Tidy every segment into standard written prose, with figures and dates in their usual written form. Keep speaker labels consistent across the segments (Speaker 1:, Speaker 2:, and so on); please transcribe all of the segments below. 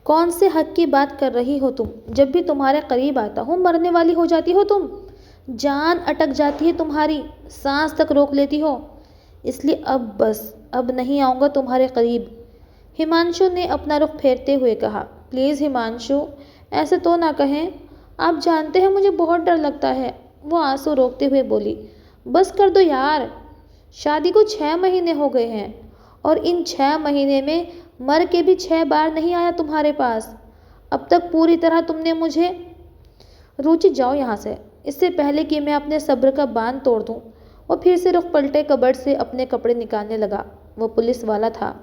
Speaker 1: कौन से हक की बात कर रही हो तुम? जब भी तुम्हारे करीब आता हूँ मरने वाली हो जाती हो तुम। जान अटक जाती है तुम्हारी, सांस तक रोक लेती हो। इसलिए अब बस, अब नहीं आऊँगा तुम्हारे करीब। हिमांशु ने अपना रुख फेरते हुए कहा। प्लीज़ हिमांशु, ऐसे तो ना कहें। आप जानते हैं मुझे बहुत डर लगता है। वो आंसू रोकते हुए बोली। बस कर दो यार, शादी को 6 महीने हो गए हैं और इन 6 महीने में मर के भी 6 बार नहीं आया तुम्हारे पास। अब तक पूरी तरह तुमने मुझे। रुचि जाओ यहाँ से, इससे पहले कि मैं अपने सब्र का बांध तोड़ दूँ। वो फिर से रुख पलटे कबर्ड से अपने कपड़े निकालने लगा। वो पुलिस वाला था,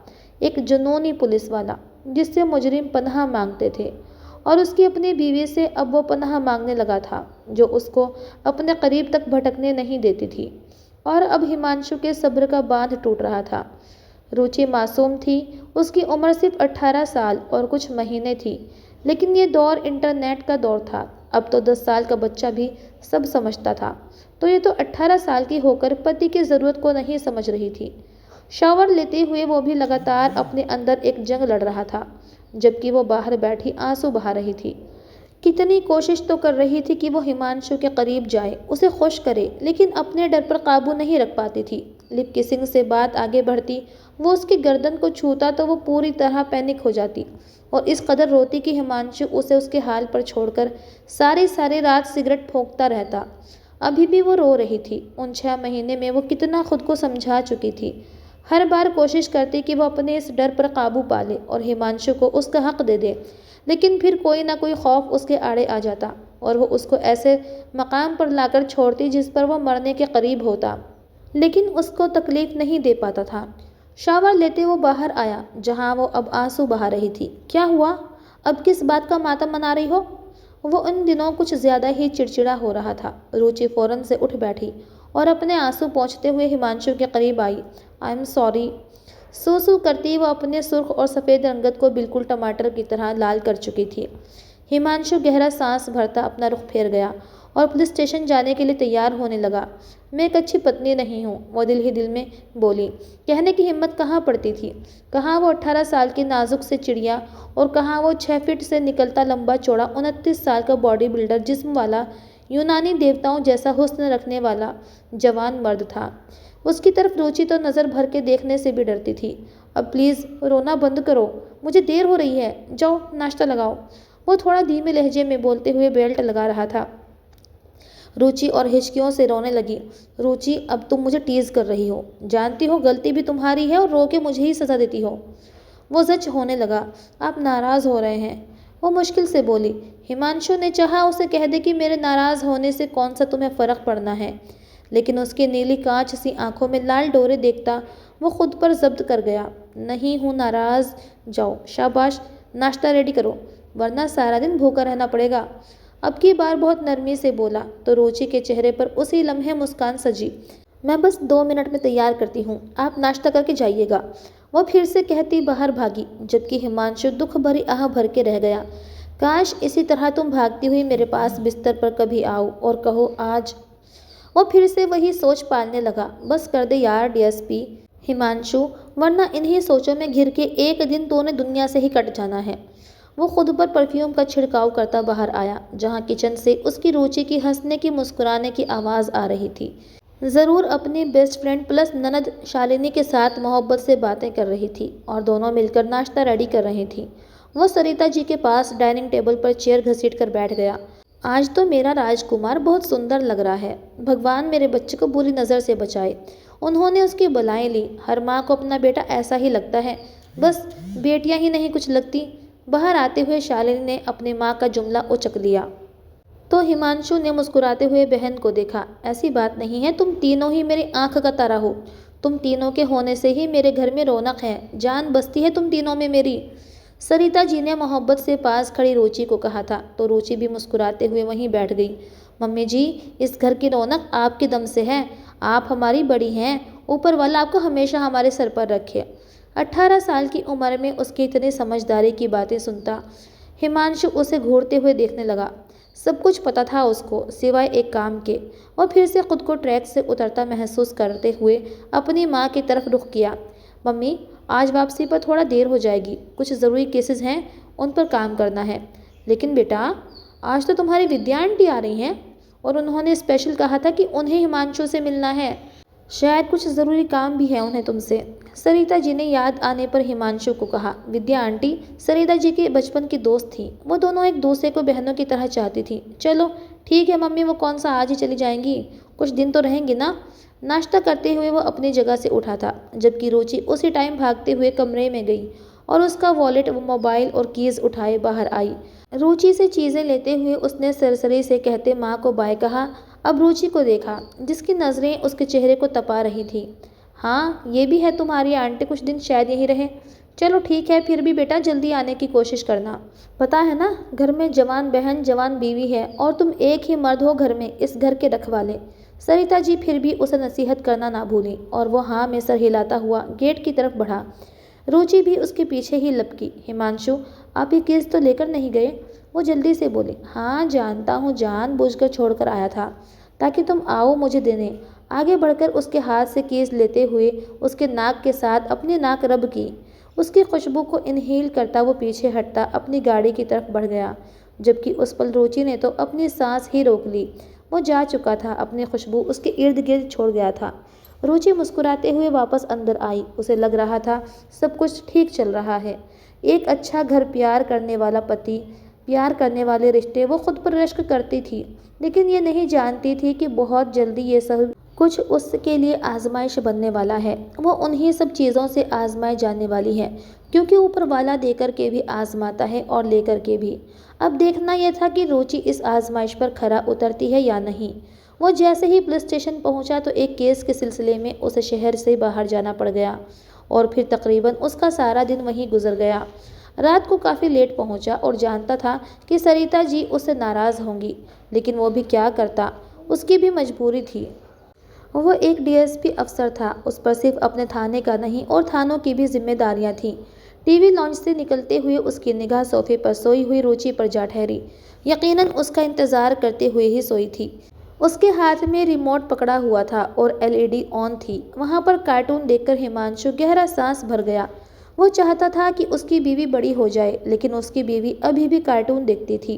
Speaker 1: एक जुनूनी पुलिस वाला, जिससे मुजरिम पनाह मांगते थे और उसकी अपनी बीवी से अब वो पनाह मांगने लगा था, जो उसको अपने करीब तक भटकने नहीं देती थी। और अब हिमांशु के सब्र का बांध टूट रहा था। रुचि मासूम थी, उसकी उम्र सिर्फ 18 साल और कुछ महीने थी, लेकिन ये दौर इंटरनेट का दौर था। अब तो 10 साल का बच्चा भी सब समझता था, तो ये तो 18 साल की होकर पति की ज़रूरत को नहीं समझ रही थी। शावर लेते हुए वो भी लगातार अपने अंदर एक जंग लड़ रहा था, जबकि वो बाहर बैठी आंसू बहा रही थी। कितनी कोशिश तो कर रही थी कि वो हिमांशु के करीब जाए, उसे खुश करे, लेकिन अपने डर पर काबू नहीं रख पाती थी। लिप किसिंग से बात आगे बढ़ती, वो उसकी गर्दन को छूता तो वो पूरी तरह पैनिक हो जाती और इस कदर रोती कि हिमांशु उसे उसके हाल पर छोड़कर सारी सारी रात सिगरेट फूंकता रहता। अभी भी वो रो रही थी। उन 6 महीने में वो कितना खुद को समझा चुकी थी। हर बार कोशिश करती कि वो अपने इस डर पर काबू पा ले और हिमांशु को उसका हक दे दे, लेकिन फिर कोई ना कोई खौफ उसके आड़े आ जाता और वो उसको ऐसे मकाम पर लाकर छोड़ती जिस पर वो मरने के करीब होता, लेकिन उसको तकलीफ नहीं दे पाता था। शावर लेते वो बाहर आया, जहाँ वो अब आंसू बहा रही थी। क्या हुआ? अब किस बात का मातम मना रही हो? वो इन दिनों कुछ ज़्यादा ही चिड़चिड़ा हो रहा था। रुचि फौरन से उठ बैठी और अपने आंसू पोंछते हुए हिमांशु के करीब आई। I am sorry. सू सू करती वो अपने सुर्ख और सफ़ेद रंगत को बिल्कुल टमाटर की तरह लाल कर चुकी थी। हिमांशु गहरा सांस भरता अपना रुख फेर गया और पुलिस स्टेशन जाने के लिए तैयार होने लगा। मैं एक अच्छी पत्नी नहीं हूँ, वो दिल ही दिल में बोली। कहने की हिम्मत कहाँ पड़ती थी। कहाँ वो 18 साल की नाजुक से चिड़िया और कहाँ वो 6 फीट से निकलता लंबा चौड़ा 29 साल का बॉडी बिल्डर जिस्म वाला यूनानी देवताओं जैसा हुस्न रखने वाला जवान मर्द था। उसकी तरफ रुचि तो नज़र भर के देखने से भी डरती थी। अब प्लीज़ रोना बंद करो, मुझे देर हो रही है, जाओ नाश्ता लगाओ। वो थोड़ा धीमे लहजे में बोलते हुए बेल्ट लगा रहा था। रुचि और हिचकियों से रोने लगी। रुचि, अब तुम मुझे टीज़ कर रही हो, जानती हो गलती भी तुम्हारी है और रो के मुझे ही सज़ा देती हो। वो जज होने लगा। आप नाराज़ हो रहे हैं, वो मुश्किल से बोली। हिमांशु ने चाहा उसे कह दे कि मेरे नाराज़ होने से कौन सा तुम्हें फ़र्क पड़ना है, लेकिन उसकी नीली कांच सी आंखों में लाल डोरे देखता वो खुद पर जब्त कर गया। नहीं हूँ नाराज़, जाओ शाबाश, नाश्ता रेडी करो, वरना सारा दिन भूखा रहना पड़ेगा। अब की बार बहुत नरमी से बोला तो रुचि के चेहरे पर उसी लम्हे मुस्कान सजी। मैं बस 2 मिनट में तैयार करती हूँ, आप नाश्ता करके जाइएगा। वो फिर से कहती बाहर भागी, जबकि हिमांशु दुख भरी आह भर के रह गया। काश इसी तरह तुम भागती हुई मेरे पास बिस्तर पर कभी आओ और कहो आज। वो फिर से वही सोच पालने लगा। बस कर दे यार डीएसपी हिमांशु, वरना इन्हीं सोचों में घिर के एक दिन तूने दुनिया से ही कट जाना है। वो खुद पर परफ्यूम का छिड़काव करता बाहर आया, जहाँ किचन से उसकी रुचि की हंसने की मुस्कुराने की आवाज़ आ रही थी। ज़रूर अपनी बेस्ट फ्रेंड प्लस ननद शालिनी के साथ मोहब्बत से बातें कर रही थी और दोनों मिलकर नाश्ता रेडी कर रही थी। वो सरिता जी के पास डाइनिंग टेबल पर चेयर घसीट कर बैठ गया। आज तो मेरा राजकुमार बहुत सुंदर लग रहा है। भगवान मेरे बच्चे को बुरी नज़र से बचाए। उन्होंने उसकी बलाएं ली। हर माँ को अपना बेटा ऐसा ही लगता है, बस बेटियां ही नहीं कुछ लगती। बाहर आते हुए शालिनी ने अपनी माँ का जुमला उचक लिया तो हिमांशु ने मुस्कुराते हुए बहन को देखा। ऐसी बात नहीं है, तुम तीनों ही मेरी आंख का तारा हो। तुम तीनों के होने से ही मेरे घर में रौनक है, जान बसती है तुम तीनों में मेरी। सरिता जी ने मोहब्बत से पास खड़ी रुचि को कहा था तो रुचि भी मुस्कुराते हुए वहीं बैठ गई। मम्मी जी, इस घर की रौनक आपके दम से है, आप हमारी बड़ी हैं, ऊपर वाला आपको हमेशा हमारे सर पर रखे। 18 साल की उम्र में उसकी इतनी समझदारी की बातें सुनता हिमांशु उसे घूरते हुए देखने लगा। सब कुछ पता था उसको, सिवाय एक काम के। और फिर से खुद को ट्रैक से उतरता महसूस करते हुए अपनी माँ की तरफ रुख किया। मम्मी, आज वापसी पर थोड़ा देर हो जाएगी, कुछ ज़रूरी केसेस हैं, उन पर काम करना है। लेकिन बेटा, आज तो तुम्हारी विद्या आंटी आ रही हैं और उन्होंने स्पेशल कहा था कि उन्हें हिमांशु से मिलना है। शायद कुछ ज़रूरी काम भी है उन्हें तुमसे। सरिता जी ने याद आने पर हिमांशु को कहा, विद्या आंटी सरिता जी के बचपन की दोस्त थी। वो दोनों एक दूसरे को बहनों की तरह चाहती थी। चलो ठीक है मम्मी, वो कौन सा आज ही चली जाएंगी, कुछ दिन तो रहेंगी ना। नाश्ता करते हुए वो अपनी जगह से उठा था, जबकि रुचि उसी टाइम भागते हुए कमरे में गई और उसका वॉलेट, मोबाइल और कीज़ उठाए बाहर आई। रुचि से चीज़ें लेते हुए उसने सरसरी से कहते माँ को बाय कहा। अब रुचि को देखा, जिसकी नज़रें उसके चेहरे को तपा रही थी। हाँ, ये भी है तुम्हारी आंटी, कुछ दिन शायद यहीं रहे। चलो ठीक है, फिर भी बेटा जल्दी आने की कोशिश करना। पता है ना, घर में जवान बहन जवान बीवी है और तुम एक ही मर्द हो घर में, इस घर के रखवाले। सरिता जी फिर भी उसे नसीहत करना ना भूली और वो हाँ में सर हिलाता हुआ गेट की तरफ बढ़ा। रुचि भी उसके पीछे ही लपकी। हिमांशु, आप ये केस तो लेकर नहीं गए? वो जल्दी से बोली। हाँ जानता हूँ, जानबूझकर छोड़कर आया था ताकि तुम आओ मुझे देने। आगे बढ़कर उसके हाथ से केस लेते हुए उसके नाक के साथ अपनी नाक रब की। उसकी खुशबू को इनहेल करता वो पीछे हटता अपनी गाड़ी की तरफ बढ़ गया, जबकि उस पल रुचि ने तो अपनी सांस ही रोक ली। वो जा चुका था, अपनी खुशबू उसके इर्द गिर्द छोड़ गया था। रुचि मुस्कुराते हुए वापस अंदर आई। उसे लग रहा था सब कुछ ठीक चल रहा है। एक अच्छा घर, प्यार करने वाला पति, प्यार करने वाले रिश्ते। वो खुद पर रश्क करती थी, लेकिन ये नहीं जानती थी कि बहुत जल्दी ये सब कुछ उसके लिए आजमाइश बनने वाला है। वो उन्हीं सब चीज़ों से आजमाई जाने वाली है, क्योंकि ऊपर वाला देकर के भी आजमाता है और लेकर के भी। अब देखना यह था कि रुचि इस आजमाइश पर खरा उतरती है या नहीं। वो जैसे ही पुलिस स्टेशन पहुंचा तो एक केस के सिलसिले में उसे शहर से बाहर जाना पड़ गया और फिर तकरीबन उसका सारा दिन वहीं गुजर गया। रात को काफ़ी लेट पहुंचा और जानता था कि सरिता जी उससे नाराज़ होंगी, लेकिन वो भी क्या करता, उसकी भी मजबूरी थी। वो एक डीएसपी अफसर था, उस पर सिर्फ अपने थाने का नहीं और थानों की भी जिम्मेदारियां थीं। टीवी लॉन्च से निकलते हुए उसकी निगाह सोफे पर सोई हुई रुचि पर जा ठहरी। यकीनन उसका इंतज़ार करते हुए ही सोई थी। उसके हाथ में रिमोट पकड़ा हुआ था और एलईडी ऑन थी। वहाँ पर कार्टून देखकर हिमांशु गहरा सांस भर गया। वो चाहता था कि उसकी बीवी बड़ी हो जाए, लेकिन उसकी बीवी अभी भी कार्टून देखती थी।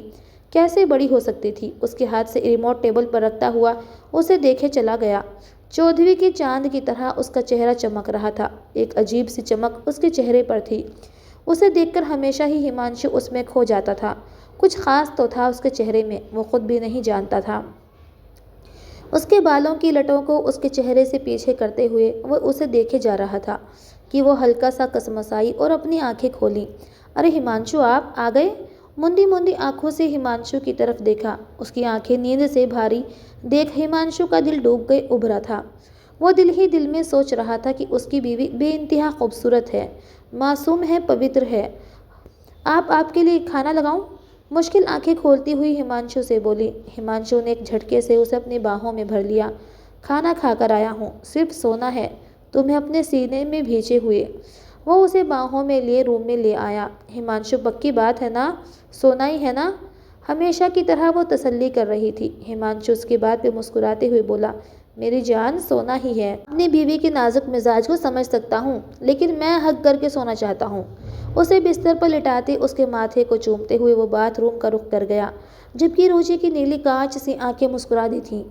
Speaker 1: कैसे बड़ी हो सकती थी? उसके हाथ से रिमोट टेबल पर रखता हुआ उसे देखे चला गया। चौदहवीं की चांद की तरह उसका चेहरा चमक रहा था। एक अजीब सी चमक उसके चेहरे पर थी। उसे देखकर हमेशा ही हिमांशु उसमें खो जाता था। कुछ खास तो था उसके चेहरे में, वो खुद भी नहीं जानता था। उसके बालों की लटों को उसके चेहरे से पीछे करते हुए वो उसे देखे जा रहा था कि वो हल्का सा कसमसाई और अपनी आंखें खोली। अरे हिमांशु, आप आ गए? मुंदी मुंदी आंखों से हिमांशु की तरफ देखा। उसकी आंखें नींद से भारी देख हिमांशु का दिल डूब गए उभरा था। वो दिल ही दिल में सोच रहा था कि उसकी बीवी बेइंतहा खूबसूरत है, मासूम है, पवित्र है। आपके लिए खाना लगाऊं? मुश्किल आंखें खोलती हुई हिमांशु से बोली। हिमांशु ने एक झटके से उसे अपनी बाहों में भर लिया। खाना खाकर आया हूँ, सिर्फ सोना है, तुम्हें अपने सीने में भींचे हुए। वो उसे बाहों में लिए रूम में ले आया। हिमांशु, पक्की बात है ना, सोना ही है ना? हमेशा की तरह वो तसल्ली कर रही थी। हिमांशु उसकी बात पे मुस्कुराते हुए बोला, मेरी जान, सोना ही है। अपनी बीवी के नाजुक मिजाज को समझ सकता हूँ, लेकिन मैं हक करके सोना चाहता हूँ। उसे बिस्तर पर लिटाते उसके माथे को चूमते हुए वो बाथरूम का रुख कर गया, जबकि रुचि की नीली कांच सी आंखें मुस्कुरा दी थीं।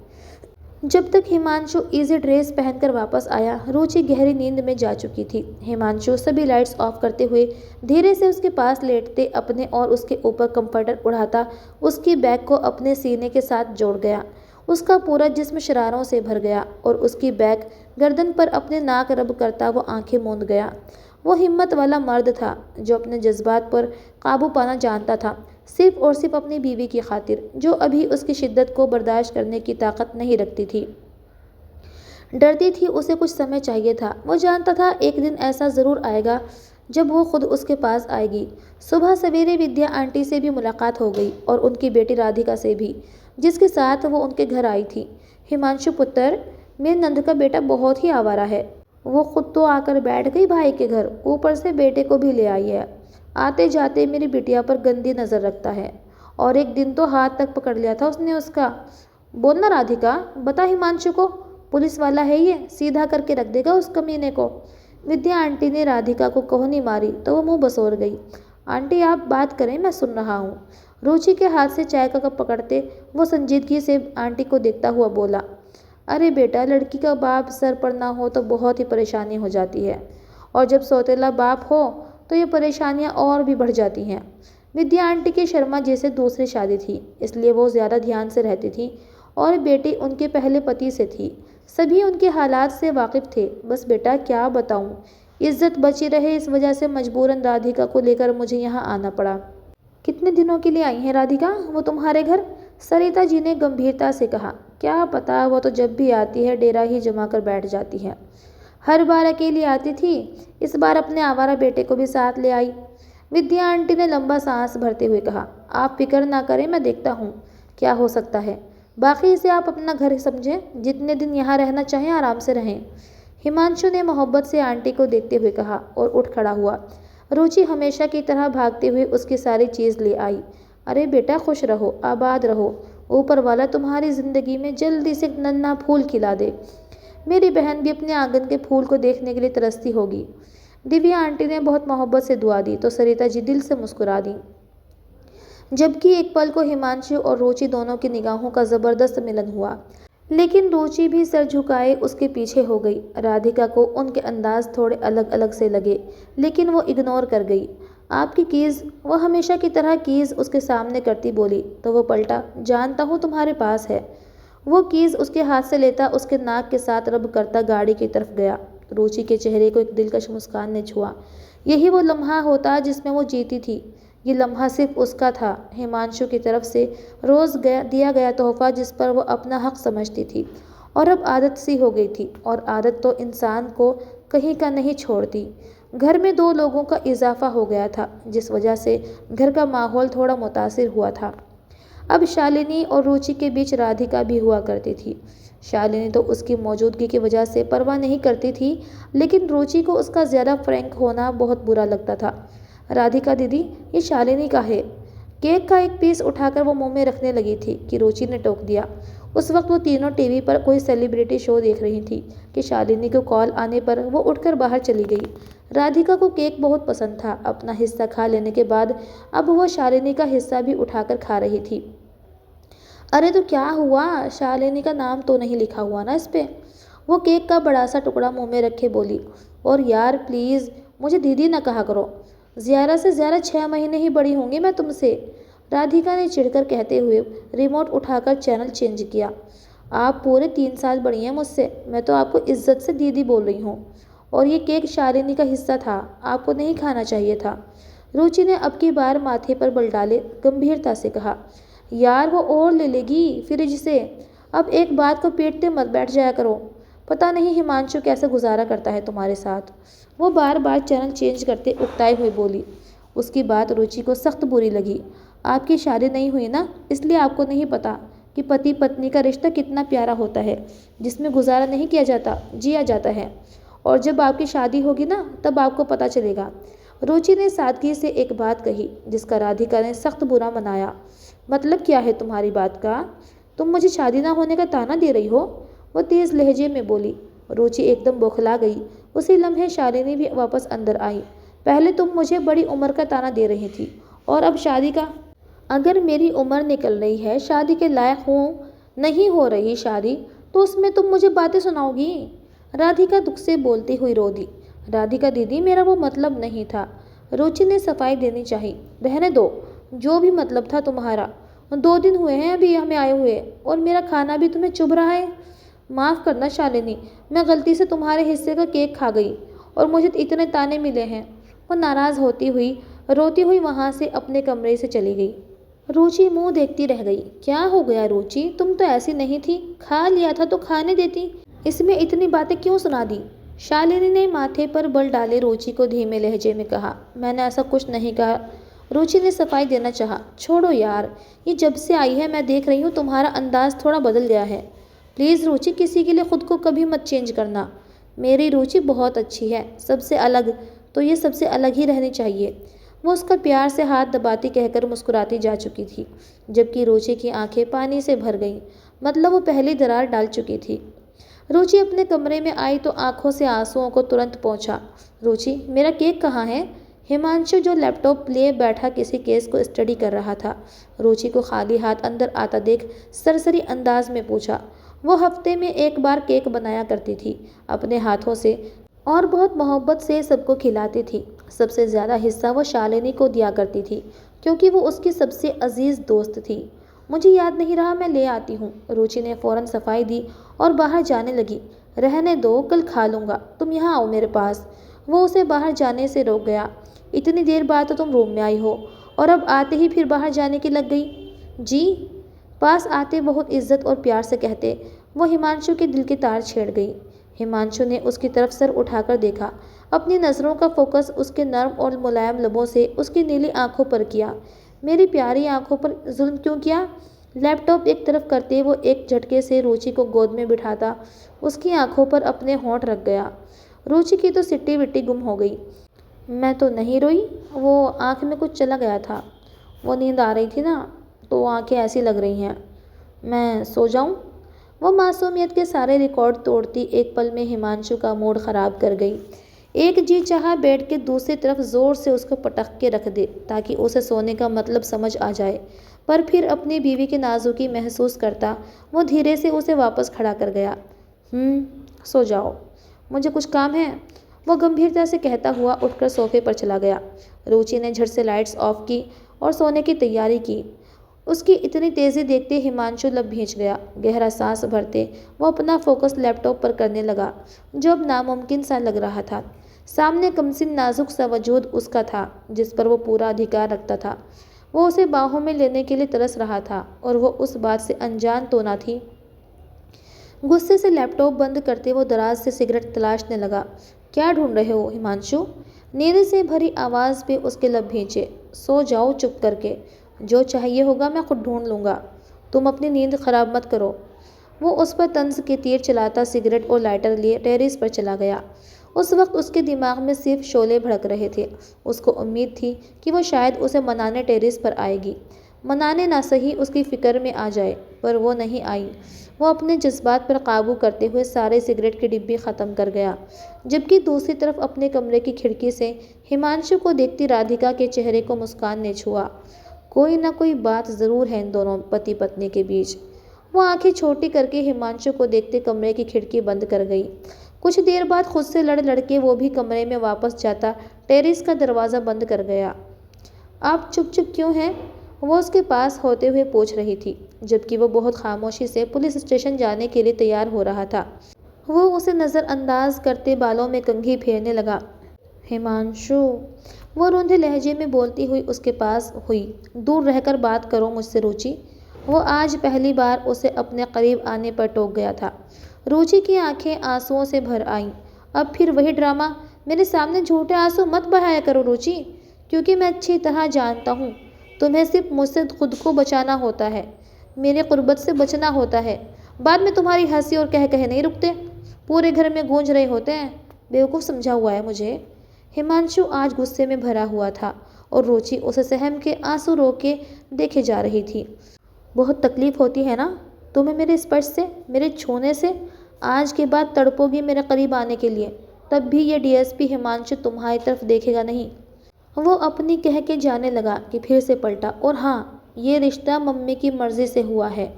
Speaker 1: जब तक हिमांशु इजी ड्रेस पहनकर वापस आया, रुचि गहरी नींद में जा चुकी थी। हिमांशु सभी लाइट्स ऑफ करते हुए धीरे से उसके पास लेटते अपने और उसके ऊपर कंफर्टर उड़ाता उसकी बैग को अपने सीने के साथ जोड़ गया। उसका पूरा जिस्म शरारों से भर गया और उसकी बैग गर्दन पर अपने नाक रब करता वो आंखें मूंद गया। वो हिम्मत वाला मर्द था जो अपने जज्बात पर काबू पाना जानता था, सिर्फ और सिर्फ अपनी बीवी की खातिर, जो अभी उसकी शिद्दत को बर्दाश्त करने की ताकत नहीं रखती थी। डरती थी, उसे कुछ समय चाहिए था। वो जानता था एक दिन ऐसा ज़रूर आएगा जब वो खुद उसके पास आएगी। सुबह सवेरे विद्या आंटी से भी मुलाकात हो गई और उनकी बेटी राधिका से भी, जिसके साथ वो उनके घर आई थी। हिमांशु पुत्र, मेरे नंद का बेटा बहुत ही आवारा है। वो खुद तो आकर बैठ गई भाई के घर, ऊपर से बेटे को भी ले आई है। आते जाते मेरी बिटिया पर गंदी नज़र रखता है और एक दिन तो हाथ तक पकड़ लिया था उसने उसका। बोलना राधिका, बता हिमांशु को, पुलिस वाला है ये, सीधा करके रख देगा उस कमीने को। विद्या आंटी ने राधिका को कोहनी मारी तो वो मुंह बसोर गई। आंटी आप बात करें, मैं सुन रहा हूँ। रुचि के हाथ से चाय का कप पकड़ते वो संजीदगी से आंटी को देखता हुआ बोला, अरे बेटा, लड़की का बाप सर पर ना हो तो बहुत ही परेशानी हो जाती है, और जब सौतेला बाप हो तो ये परेशानियां और भी बढ़ जाती हैं। विद्या आंटी की शर्मा जी से दूसरी शादी थी, इसलिए वो ज़्यादा ध्यान से रहती थी, और बेटी उनके पहले पति से थी। सभी उनके हालात से वाकिफ थे। बस बेटा क्या बताऊं, इज्जत बची रहे इस वजह से मजबूरन राधिका को लेकर मुझे यहाँ आना पड़ा। कितने दिनों के लिए आई हैं राधिका वो तुम्हारे घर? सरिता जी ने गंभीरता से कहा। क्या पता, वो तो जब भी आती है डेरा ही जमा कर बैठ जाती है। हर बार अकेली आती थी, इस बार अपने आवारा बेटे को भी साथ ले आई। विद्या आंटी ने लंबा सांस भरते हुए कहा, आप फिक्र ना करें, मैं देखता हूँ क्या हो सकता है। बाकी इसे आप अपना घर समझें, जितने दिन यहाँ रहना चाहें आराम से रहें। हिमांशु ने मोहब्बत से आंटी को देखते हुए कहा और उठ खड़ा हुआ। रुचि हमेशा की तरह भागते हुए उसकी सारी चीज़ ले आई। अरे बेटा, खुश रहो, आबाद रहो, ऊपर वाला तुम्हारी ज़िंदगी में जल्दी से नन्हा फूल खिला दे। मेरी बहन भी अपने आंगन के फूल को देखने के लिए तरसती होगी। दिव्या आंटी ने बहुत मोहब्बत से दुआ दी तो सरिता जी दिल से मुस्कुरा दी, जबकि एक पल को हिमांशु और रुचि दोनों की निगाहों का ज़बरदस्त मिलन हुआ। लेकिन रुचि भी सर झुकाए उसके पीछे हो गई। राधिका को उनके अंदाज थोड़े अलग अलग से लगे, लेकिन वो इग्नोर कर गई। आपकी कीज़, वो हमेशा की तरह कीज़ उसके सामने करती बोली तो वो पलटा, जानता हूँ तुम्हारे पास है। वो कीज़ उसके हाथ से लेता उसके नाक के साथ रब करता गाड़ी की तरफ गया। रुचि के चेहरे को एक दिलकश मुस्कान ने छुआ। यही वो लम्हा होता जिसमें वो जीती थी। ये लम्हा सिर्फ उसका था, हिमांशु की तरफ से रोज़ दिया गया तोहफा जिस पर वो अपना हक समझती थी। और अब आदत सी हो गई थी, और आदत तो इंसान को कहीं का नहीं छोड़ती। घर में 2 लोगों का इजाफा हो गया था, जिस वजह से घर का माहौल थोड़ा मुतासिर हुआ था। अब शालिनी और रुचि के बीच राधिका भी हुआ करती थी। शालिनी तो उसकी मौजूदगी की वजह से परवाह नहीं करती थी, लेकिन रुचि को उसका ज़्यादा फ्रैंक होना बहुत बुरा लगता था। राधिका दीदी, ये शालिनी का है। केक का एक पीस उठाकर वो मुंह में रखने लगी थी कि रुचि ने टोक दिया। उस वक्त वो तीनों टीवी पर कोई सेलिब्रिटी शो देख रही थी कि शालिनी को कॉल आने पर वो उठकर बाहर चली गई। राधिका को केक बहुत पसंद था। अपना हिस्सा खा लेने के बाद अब वो शालिनी का हिस्सा भी उठाकर खा रही थी। अरे तो क्या हुआ, शालिनी का नाम तो नहीं लिखा हुआ ना इस पे? वो केक का बड़ा सा टुकड़ा मुंह में रखे बोली। और यार प्लीज़ मुझे दीदी ना कहा करो, ज़्यादा से ज़्यादा 6 महीने ही बड़ी होंगी मैं तुमसे, राधिका ने चिढ़कर कहते हुए रिमोट उठाकर चैनल चेंज किया। आप पूरे 3 साल बड़ी हैं मुझसे, मैं तो आपको इज्जत से दीदी बोल रही हूँ। और ये केक शालिनी का हिस्सा था, आपको नहीं खाना चाहिए था। रुचि ने अब की बार माथे पर बल डाले गंभीरता से कहा, यार वो और ले लेगी फ्रिज से, अब एक बात को पीटते मत बैठ जाया करो। पता नहीं हिमांशु कैसे गुजारा करता है तुम्हारे साथ। वो बार बार चैनल चेंज करते उकताए हुए बोली। उसकी बात रुचि को सख्त बुरी लगी। आपकी शादी नहीं हुई ना, इसलिए आपको नहीं पता कि पति पत्नी का रिश्ता कितना प्यारा होता है, जिसमें गुजारा नहीं किया जाता, जिया जाता है। और जब आपकी शादी होगी ना, तब आपको पता चलेगा। रुचि ने सादगी से एक बात कही जिसका राधिका ने सख्त बुरा मनाया। मतलब क्या है तुम्हारी बात का? तुम मुझे शादी ना होने का ताना दे रही हो? वो तेज़ लहजे में बोली। रुचि एकदम बौखला गई। उसी लम्हे शालिनी भी वापस अंदर आई। पहले तुम मुझे बड़ी उम्र का ताना दे रही थी, और अब शादी का? अगर मेरी उम्र निकल रही है, शादी के लायक हूँ, नहीं हो रही शादी, तो उसमें तुम मुझे बातें सुनाओगी? राधिका दुख से बोलती हुई रो दी। राधिका दीदी, मेरा वो मतलब नहीं था। रुचि ने सफाई देनी चाहिए। रहने दो, जो भी मतलब था तुम्हारा। 2 दिन हुए हैं अभी हमें आए हुए, और मेरा खाना भी तुम्हें चुभ रहा है। माफ़ करना शालिनी, मैं गलती से तुम्हारे हिस्से का केक खा गई, और मुझे इतने ताने मिले हैं। वो नाराज़ होती हुई रोती हुई वहाँ से अपने कमरे से चली गई। रुचि मुंह देखती रह गई। क्या हो गया रुचि, तुम तो ऐसी नहीं थी, खा लिया था तो खाने देती, इसमें इतनी बातें क्यों सुना दी? शालिनी ने माथे पर बल डाले रुचि को धीमे लहजे में कहा, मैंने ऐसा कुछ नहीं कहा। रुचि ने सफाई देना चाहा। छोड़ो यार, ये जब से आई है मैं देख रही हूँ तुम्हारा अंदाज थोड़ा बदल गया है। प्लीज़ रुचि, किसी के लिए ख़ुद को कभी मत चेंज करना। मेरी रुचि बहुत अच्छी है, सबसे अलग, तो ये सबसे अलग ही रहनी चाहिए। वो उसका प्यार से हाथ दबाती कहकर मुस्कुराती जा चुकी थी, जबकि रुचि की आंखें पानी से भर गईं। मतलब वो पहली दरार डाल चुकी थी। रुचि अपने कमरे में आई तो आंखों से आंसुओं को तुरंत पोंछा। रुचि, मेरा केक कहाँ है? हिमांशु जो लैपटॉप लिए बैठा किसी केस को स्टडी कर रहा था, रुचि को खाली हाथ अंदर आता देख सरसरी अंदाज में पूछा। वो हफ्ते में एक बार केक बनाया करती थी अपने हाथों से और बहुत मोहब्बत से सबको खिलाती थी। सबसे ज़्यादा हिस्सा वो शालिनी को दिया करती थी क्योंकि वो उसकी सबसे अजीज़ दोस्त थी। मुझे याद नहीं रहा, मैं ले आती हूँ। रुचि ने फ़ौरन सफाई दी और बाहर जाने लगी। रहने दो, कल खा लूँगा, तुम यहाँ आओ मेरे पास। वो उसे बाहर जाने से रोक गया। इतनी देर बाद तो तुम रूम में आई हो और अब आते ही फिर बाहर जाने की लग गई। जी। पास आते बहुत इज्जत और प्यार से कहते। वो हिमांशु के दिल के तार छेड़ गई। हिमांशु ने उसकी तरफ सर उठाकर देखा। अपनी नज़रों का फोकस उसके नर्म और मुलायम लबों से उसकी नीली आंखों पर किया। मेरी प्यारी आंखों पर जुल्म क्यों किया? लैपटॉप एक तरफ करते वो एक झटके से रुचि को गोद में बिठाता उसकी आंखों पर अपने होंठ रख गया। रुचि की तो सिट्टी विट्टी गुम हो गई। मैं तो नहीं रोई, वो आँख में कुछ चला गया था। वो नींद आ रही थी ना, तो आंखें ऐसी लग रही हैं। मैं सो जाऊं? वो मासूमियत के सारे रिकॉर्ड तोड़ती एक पल में हिमांशु का मूड ख़राब कर गई। एक जी चाहा बेड के दूसरी तरफ ज़ोर से उसको पटक के रख दे ताकि उसे सोने का मतलब समझ आ जाए, पर फिर अपनी बीवी की नाजुकी महसूस करता वो धीरे से उसे वापस खड़ा कर गया। सो जाओ, मुझे कुछ काम है, वो गंभीरता से कहता हुआ उठकर सोफे पर चला गया। रुचि ने झट से लाइट्स ऑफ की और सोने की तैयारी की। उसकी इतनी तेज़ी देखते हिमांशु लब भींच गया। गहरा सांस भरते वो अपना फोकस लैपटॉप पर करने लगा जो अब नामुमकिन सा लग रहा था। सामने कमसिन नाजुक सा वजूद उसका था जिस पर वो पूरा अधिकार रखता था। वो उसे बाहों में लेने के लिए तरस रहा था और वो उस बात से अनजान तो ना थी। गुस्से से लैपटॉप बंद करते वो दराज से सिगरेट तलाशने लगा। क्या ढूंढ रहे हो हिमांशु? नींद से भरी आवाज़ पे उसके लब भींचे। सो जाओ चुप करके, जो चाहिए होगा मैं खुद ढूंढ लूँगा, तुम अपनी नींद खराब मत करो। वो उस पर तंज के तीर चलाता सिगरेट और लाइटर लिए टेरेस पर चला गया। उस वक्त उसके दिमाग में सिर्फ शोले भड़क रहे थे। उसको उम्मीद थी कि वो शायद उसे मनाने टेरेस पर आएगी। मनाने ना सही उसकी फ़िक्र में आ जाए, पर वो नहीं आई। वो अपने जज्बात पर काबू करते हुए सारे सिगरेट की डिब्बी ख़त्म कर गया, जबकि दूसरी तरफ अपने कमरे की खिड़की से हिमांशु को देखती राधिका के चेहरे को मुस्कान ने छुआ। कोई ना कोई बात ज़रूर है इन दोनों पति पत्नी के बीच। वो आंखें छोटी करके हिमांशु को देखते कमरे की खिड़की बंद कर गई। कुछ देर बाद खुद से लड़ लड़के वो भी कमरे में वापस जाता टेरेस का दरवाज़ा बंद कर गया। आप चुप चुप क्यों हैं? वो उसके पास होते हुए पूछ रही थी, जबकि वो बहुत खामोशी से पुलिस स्टेशन जाने के लिए तैयार हो रहा था। वो उसे नज़रअंदाज करते बालों में कंघी फेरने लगा। हिमांशु, वो रूंधे लहजे में बोलती हुई उसके पास हुई। दूर रहकर बात करो मुझसे रुचि। वो आज पहली बार उसे अपने करीब आने पर टोक गया था। रुचि की आंखें आंसुओं से भर आईं। अब फिर वही ड्रामा। मेरे सामने झूठे आंसू मत बहाया करो रुचि, क्योंकि मैं अच्छी तरह जानता हूँ तुम्हें सिर्फ मुझसे खुद को बचाना होता है, मेरे कुर्बत से बचना होता है। बाद में तुम्हारी हंसी और कह कहे नहीं रुकते, पूरे घर में गूंज रहे होते हैं। बेवकूफ़ समझा हुआ है मुझे। हिमांशु आज गुस्से में भरा हुआ था और रुचि उसे सहम के आंसू रोके देखे जा रही थी। बहुत तकलीफ़ होती है ना तुम्हें मेरे स्पर्श से, मेरे छूने से? आज के बाद तड़पोगी मेरे करीब आने के लिए, तब भी ये डीएसपी हिमांशु तुम्हारी तरफ देखेगा नहीं। वो अपनी कह के जाने लगा कि फिर से पलटा। और हाँ, ये रिश्ता मम्मी की मर्ज़ी से हुआ है।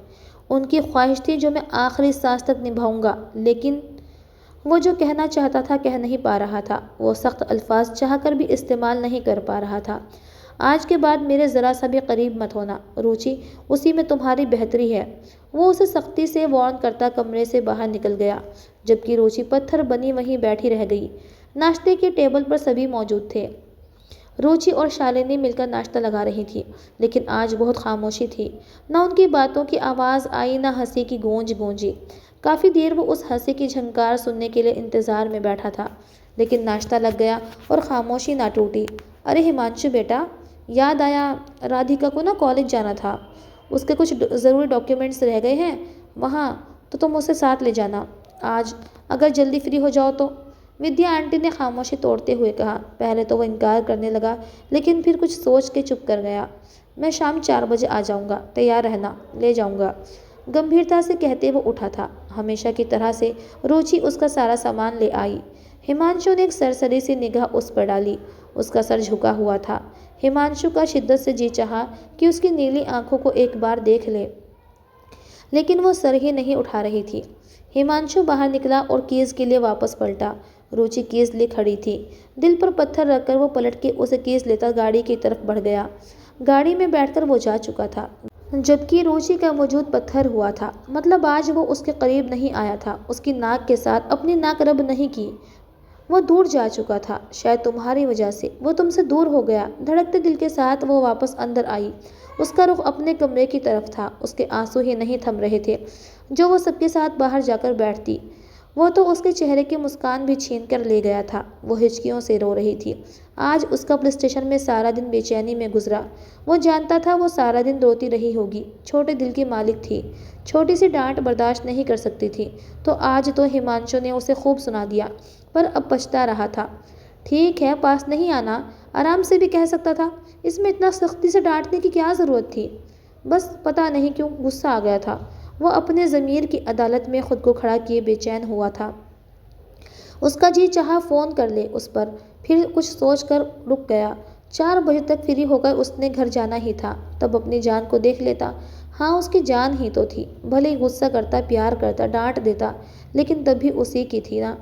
Speaker 1: उनकी ख्वाहिश थी जो मैं आखिरी सांस तक निभाऊंगा, लेकिन वो जो कहना चाहता था कह नहीं पा रहा था। वो सख्त अल्फाज चाहकर भी इस्तेमाल नहीं कर पा रहा था। आज के बाद मेरे ज़रा सा भी करीब मत होना रुचि, उसी में तुम्हारी बेहतरी है। वो उसे सख्ती से वार्न करता कमरे से बाहर निकल गया, जबकि रुचि पत्थर बनी वहीं बैठी रह गई। नाश्ते के टेबल पर सभी मौजूद थे। रुचि और शालिनी मिलकर नाश्ता लगा रही थी, लेकिन आज बहुत खामोशी थी। न उनकी बातों की आवाज़ आई, न हंसी की गूंज गूंजी। काफ़ी देर वो उस हंसी की झंकार सुनने के लिए इंतज़ार में बैठा था, लेकिन नाश्ता लग गया और खामोशी ना टूटी। अरे हिमांशु बेटा, याद आया, राधिका को ना कॉलेज जाना था, उसके कुछ ज़रूरी डॉक्यूमेंट्स रह गए हैं वहाँ, तो तुम उसे साथ ले जाना आज, अगर जल्दी फ्री हो जाओ तो। विद्या आंटी ने खामोशी तोड़ते हुए कहा। पहले तो वो इनकार करने लगा, लेकिन फिर कुछ सोच के चुप कर गया। मैं शाम 4 बजे आ जाऊँगा, तैयार रहना, ले जाऊँगा, गंभीरता से कहते वो उठा था। हमेशा की तरह से रुचि उसका सारा सामान ले आई। हिमांशु ने एक सरसरी सी निगाह उस पर डाली उसका सर झुका हुआ था। हिमांशु का शिद्दत से जी चाहा कि उसकी नीली आंखों को एक बार देख ले, लेकिन वो सर ही नहीं उठा रही थी। हिमांशु बाहर निकला और कीज के लिए वापस पलटा। रुचि कीज ले खड़ी थी। दिल पर पत्थर रखकर वो पलट के उसे कीज लेकर गाड़ी की तरफ बढ़ गया। गाड़ी में बैठकर वो जा चुका था, जबकि रुचि का वजूद पत्थर हुआ था। मतलब आज वो उसके करीब नहीं आया था, उसकी नाक के साथ अपनी नाक रब नहीं की। वो दूर जा चुका था। शायद तुम्हारी वजह से वो तुमसे दूर हो गया। धड़कते दिल के साथ वो वापस अंदर आई। उसका रुख अपने कमरे की तरफ था। उसके आंसू ही नहीं थम रहे थे जो वो सबके साथ बाहर जाकर बैठती। वो तो उसके चेहरे की मुस्कान भी छीन कर ले गया था। वो हिचकियों से रो रही थी। आज उसका पुलिस स्टेशन में सारा दिन बेचैनी में गुजरा। वो जानता था वो सारा दिन रोती रही होगी। छोटे दिल की मालिक थी, छोटी सी डांट बर्दाश्त नहीं कर सकती थी। तो आज तो हिमांशु ने उसे खूब सुना दिया, पर अब पछता रहा था। ठीक है, पास नहीं आना, आराम से भी कह सकता था। इसमें इतना सख्ती से डांटने की क्या ज़रूरत थी। बस पता नहीं क्यों गुस्सा आ गया था। वो अपने ज़मीर की अदालत में खुद को खड़ा किए बेचैन हुआ था। उसका जी चाहा फ़ोन कर ले उस पर, फिर कुछ सोच कर रुक गया। 4 बजे तक फ्री होकर उसने घर जाना ही था। तब अपनी जान को देख लेता। हाँ, उसकी जान ही तो थी। भले ही गुस्सा करता, प्यार करता, डांट देता, लेकिन तब भी उसी की थी ना।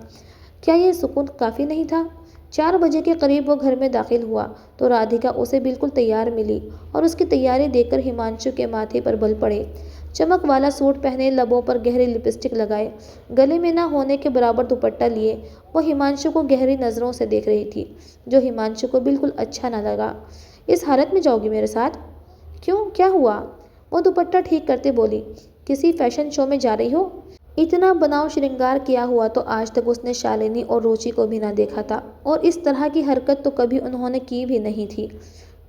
Speaker 1: क्या ये सुकून काफ़ी नहीं था? 4 बजे के करीब वो घर में दाखिल हुआ तो राधिका उसे बिल्कुल तैयार मिली और उसकी तैयारी देखकर हिमांशु के माथे पर बल पड़े। चमक वाला सूट पहने, लबों पर गहरी लिपस्टिक लगाए, गले में ना होने के बराबर दुपट्टा लिए, वो हिमांशु को गहरी नज़रों से देख रही थी, जो हिमांशु को बिल्कुल अच्छा न लगा। इस हालत में जाओगी मेरे साथ? क्यों, क्या हुआ? वो दुपट्टा ठीक करते बोली। किसी फैशन शो में जा रही हो? इतना बनाव श्रृंगार किया हुआ तो आज तक उसने शालिनी और रुचि को भी ना देखा था, और इस तरह की हरकत तो कभी उन्होंने की भी नहीं थी।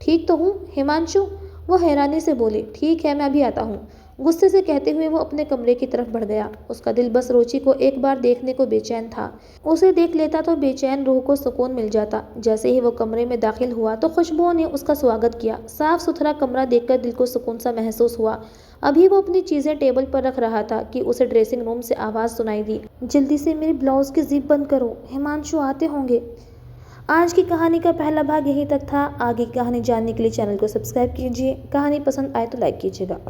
Speaker 1: ठीक तो हूँ हिमांशु? वो हैरानी से बोली। ठीक है, मैं अभी आता हूँ। गुस्से से कहते हुए वो अपने कमरे की तरफ बढ़ गया। उसका दिल बस रुचि को एक बार देखने को बेचैन था। उसे देख लेता तो बेचैन रूह को सुकून मिल जाता। जैसे ही वो कमरे में दाखिल हुआ तो खुशबुओं ने उसका स्वागत किया। साफ सुथरा कमरा देखकर दिल को सुकून सा महसूस हुआ। अभी वो अपनी चीज़ें टेबल पर रख रहा था कि उसे ड्रेसिंग रूम से आवाज़ सुनाई दी। जल्दी से मेरी ब्लाउज की जिप बंद करो, हिमांशु आते होंगे। आज की कहानी का पहला भाग यहीं तक था। आगे की कहानी जानने के लिए चैनल को सब्सक्राइब कीजिए। कहानी पसंद आए तो लाइक कीजिएगा।